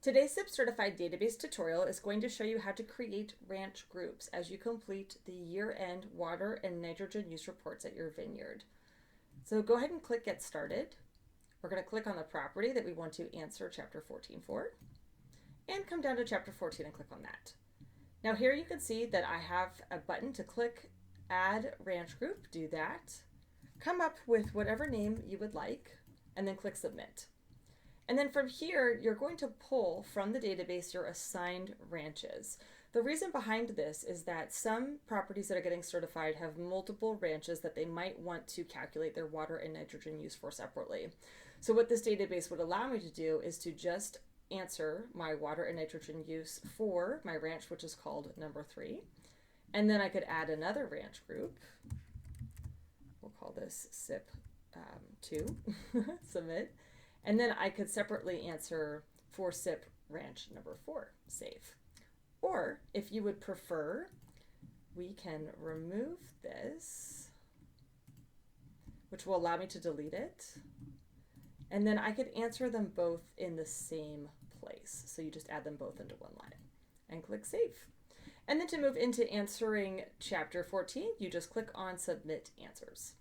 Today's SIP Certified Database tutorial is going to show you how to create ranch groups as you complete the year-end water and nitrogen use reports at your vineyard. So go ahead and click Get Started. We're going to click on the property that we want to answer Chapter 14 for, and come down to Chapter 14 and click on that. Now here you can see that I have a button to click Add Ranch Group. Do that. Come up with whatever name you would like, and then click Submit. And then from here, you're going to pull from the database your assigned ranches. The reason behind this is that some properties that are getting certified have multiple ranches that they might want to calculate their water and nitrogen use for separately. So what this database would allow me to do is to just answer my water and nitrogen use for my ranch, which is called number 3. And then I could add another ranch group. We'll call this SIP 2, submit. And then I could separately answer for SIP ranch number 4, save. Or if you would prefer, we can remove this, which will allow me to delete it. And then I could answer them both in the same place. So you just add them both into one line and click save. And then to move into answering Chapter 14, you just click on Submit Answers.